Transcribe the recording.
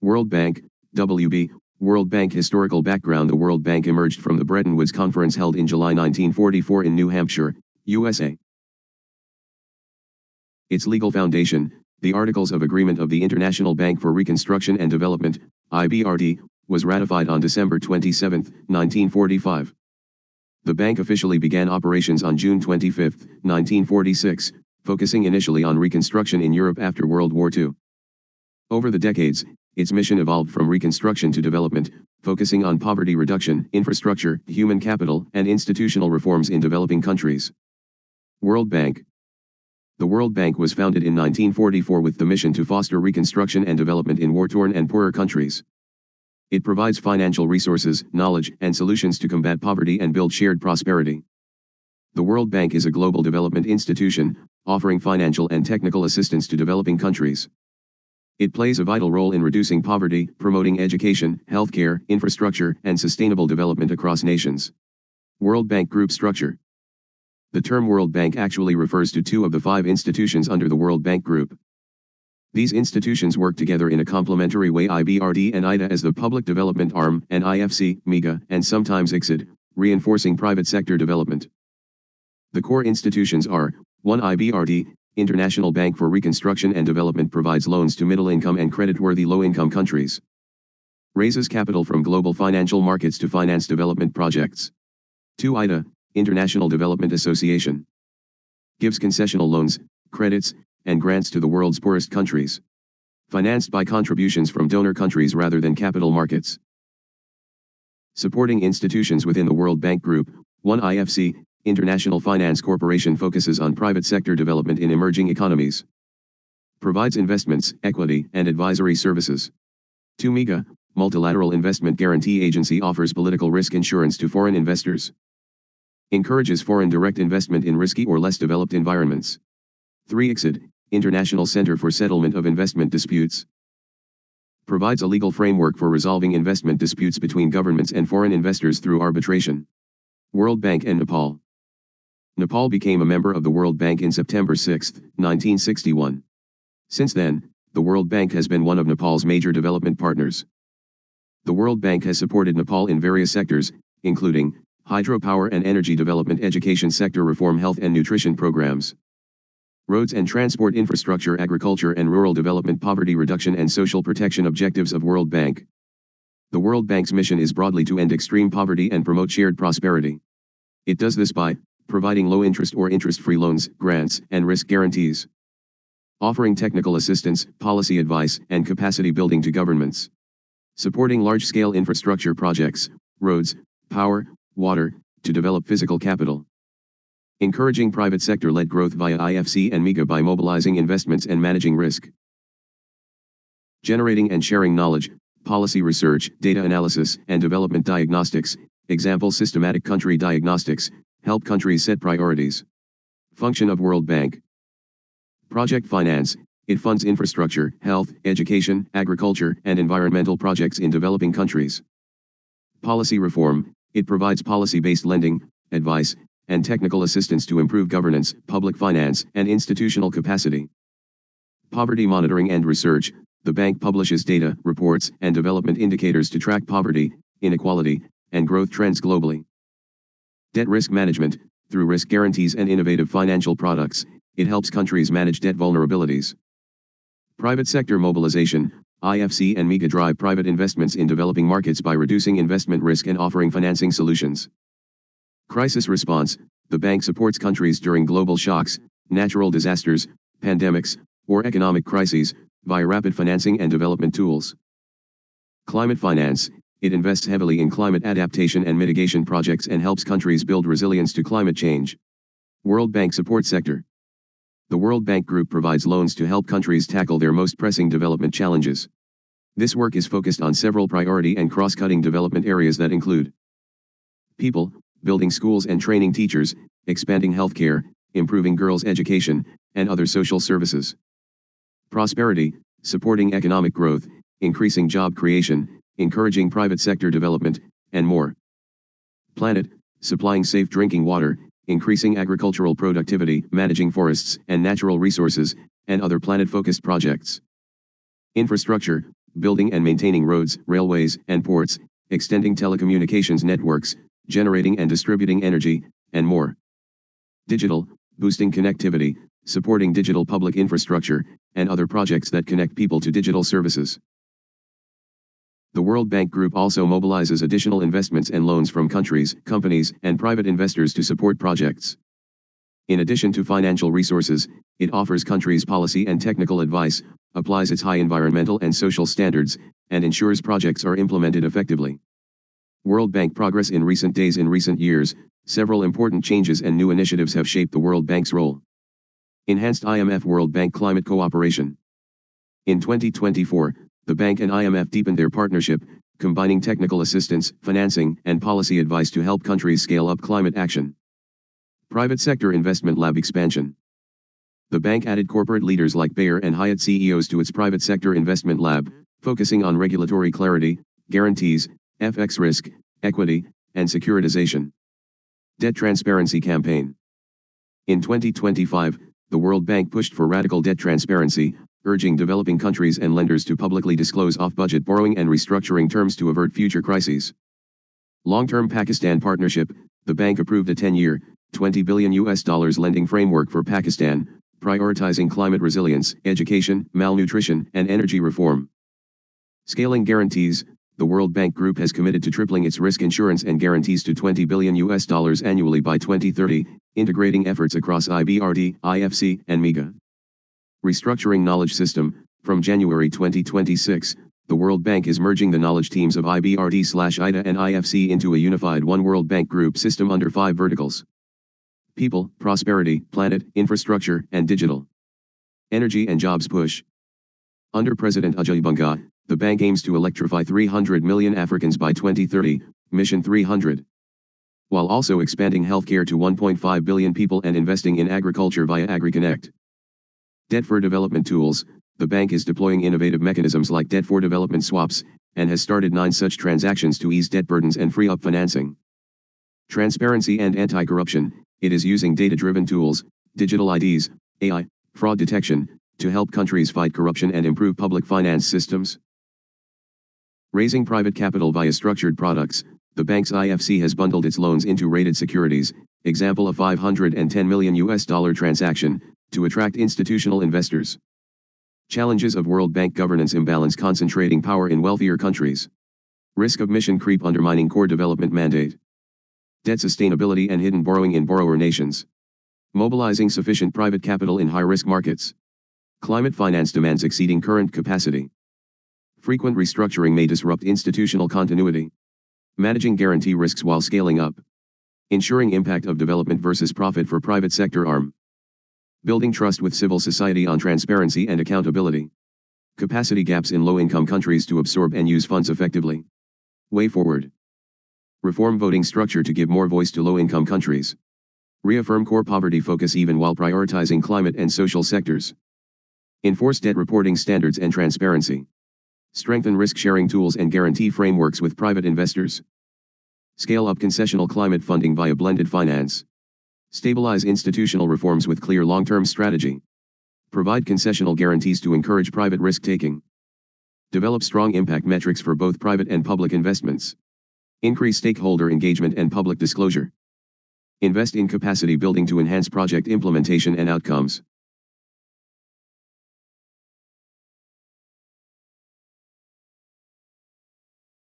World Bank, WB, World Bank historical background. The World Bank emerged from the Bretton Woods Conference held in July 1944 in New Hampshire, USA. Its legal foundation, the Articles of Agreement of the International Bank for Reconstruction and Development, IBRD, was ratified on December 27, 1945. The bank officially began operations on June 25, 1946, focusing initially on reconstruction in Europe after World War II. Over the decades, its mission evolved from reconstruction to development, focusing on poverty reduction, infrastructure, human capital, and institutional reforms in developing countries. World Bank. The World Bank was founded in 1944 with the mission to foster reconstruction and development in war-torn and poorer countries. It provides financial resources, knowledge, and solutions to combat poverty and build shared prosperity. The World Bank is a global development institution, offering financial and technical assistance to developing countries. It plays a vital role in reducing poverty, promoting education, healthcare, infrastructure, and sustainable development across nations. World Bank Group Structure. The term World Bank actually refers to two of the 5 institutions under the World Bank Group. These institutions work together in a complementary way: IBRD and IDA as the public development arm, and IFC, MIGA, and sometimes ICSID, reinforcing private sector development. The core institutions are: 1. IBRD, International Bank for Reconstruction and Development, provides loans to middle-income and credit-worthy low-income countries. Raises capital from global financial markets to finance development projects. 2. IDA, International Development Association. Gives concessional loans, credits, and grants to the world's poorest countries. Financed by contributions from donor countries rather than capital markets. Supporting institutions within the World Bank Group. 1. IFC, International Finance Corporation, focuses on private sector development in emerging economies. Provides investments, equity, and advisory services. 2. MIGA, Multilateral Investment Guarantee Agency, offers political risk insurance to foreign investors. Encourages foreign direct investment in risky or less developed environments. 3. ICSID, International Center for Settlement of Investment Disputes. Provides a legal framework for resolving investment disputes between governments and foreign investors through arbitration. World Bank and Nepal. Nepal became a member of the World Bank in September 6, 1961. Since then, the World Bank has been one of Nepal's major development partners. The World Bank has supported Nepal in various sectors, including hydropower and energy development, education sector reform, health and nutrition programs, roads and transport infrastructure, agriculture and rural development, poverty reduction and social protection. Objectives of World Bank. The World Bank's mission is broadly to end extreme poverty and promote shared prosperity. It does this by providing low-interest or interest-free loans, grants, and risk guarantees. Offering technical assistance, policy advice, and capacity building to governments. Supporting large-scale infrastructure projects, roads, power, water, to develop physical capital. Encouraging private sector-led growth via IFC and MIGA by mobilizing investments and managing risk. Generating and sharing knowledge, policy research, data analysis, and development diagnostics. Example: systematic country diagnostics, help countries set priorities. Function of World Bank. Project finance, it funds infrastructure, health, education, agriculture, and environmental projects in developing countries. Policy reform, it provides policy-based lending, advice, and technical assistance to improve governance, public finance, and institutional capacity. Poverty monitoring and research, the bank publishes data, reports, and development indicators to track poverty, inequality, and growth trends globally. Debt risk management, through risk guarantees and innovative financial products, it helps countries manage debt vulnerabilities. Private sector mobilization, IFC and MIGA drive private investments in developing markets by reducing investment risk and offering financing solutions. Crisis response, the bank supports countries during global shocks, natural disasters, pandemics, or economic crises, via rapid financing and development tools. Climate finance, it invests heavily in climate adaptation and mitigation projects and helps countries build resilience to climate change. World Bank Support Sector. The World Bank Group provides loans to help countries tackle their most pressing development challenges. This work is focused on several priority and cross-cutting development areas that include people, building schools and training teachers, expanding healthcare, improving girls' education, and other social services. Prosperity, supporting economic growth, increasing job creation, encouraging private sector development, and more. Planet, supplying safe drinking water, increasing agricultural productivity, managing forests and natural resources, and other planet-focused projects. Infrastructure, building and maintaining roads, railways, and ports, extending telecommunications networks, generating and distributing energy, and more. Digital, boosting connectivity, supporting digital public infrastructure, and other projects that connect people to digital services. The World Bank Group also mobilizes additional investments and loans from countries, companies, and private investors to support projects. In addition to financial resources, it offers countries policy and technical advice, applies its high environmental and social standards, and ensures projects are implemented effectively. World Bank progress in recent days. In recent years, several important changes and new initiatives have shaped the World Bank's role. Enhanced IMF-World Bank climate cooperation. In 2024, the bank and IMF deepened their partnership, combining technical assistance, financing, and policy advice to help countries scale up climate action. Private sector investment lab expansion. The bank added corporate leaders like Bayer and Hyatt CEOs to its private sector investment lab, focusing on regulatory clarity, guarantees, FX risk, equity, and securitization. Debt transparency campaign. In 2025, the World Bank pushed for radical debt transparency, urging developing countries and lenders to publicly disclose off-budget borrowing and restructuring terms to avert future crises. Long-term Pakistan partnership. The bank approved a 10-year, $20 billion lending framework for Pakistan, prioritizing climate resilience, education, malnutrition, and energy reform. Scaling guarantees. The World Bank Group has committed to tripling its risk insurance and guarantees to $20 billion annually by 2030, integrating efforts across IBRD, IFC, and MIGA. Restructuring knowledge system. From January 2026, the World Bank is merging the knowledge teams of IBRD/IDA and IFC into a unified One World Bank Group system under 5 verticals: people, prosperity, planet, infrastructure, and digital. Energy and jobs push. Under President Ajay Banga, the bank aims to electrify 300 million Africans by 2030, Mission 300. While also expanding healthcare to 1.5 billion people and investing in agriculture via AgriConnect. Debt for development tools. The bank is deploying innovative mechanisms like debt for development swaps, and has started 9 such transactions to ease debt burdens and free up financing. Transparency and anti-corruption. It is using data-driven tools, digital IDs, AI, fraud detection, to help countries fight corruption and improve public finance systems. Raising private capital via structured products. The bank's IFC has bundled its loans into rated securities, example a $510 million transaction, to attract institutional investors. Challenges of World Bank governance imbalance concentrating power in wealthier countries. Risk of mission creep undermining core development mandate. Debt sustainability and hidden borrowing in borrower nations. Mobilizing sufficient private capital in high-risk markets. Climate finance demands exceeding current capacity. Frequent restructuring may disrupt institutional continuity. Managing guarantee risks while scaling up. Ensuring impact of development versus profit for private sector arm. Building trust with civil society on transparency and accountability. Capacity gaps in low-income countries to absorb and use funds effectively. Way forward. Reform voting structure to give more voice to low-income countries. Reaffirm core poverty focus even while prioritizing climate and social sectors. Enforce debt reporting standards and transparency. Strengthen risk-sharing tools and guarantee frameworks with private investors. Scale up concessional climate funding via blended finance. Stabilize institutional reforms with clear long-term strategy. Provide concessional guarantees to encourage private risk-taking. Develop strong impact metrics for both private and public investments. Increase stakeholder engagement and public disclosure. Invest in capacity building to enhance project implementation and outcomes.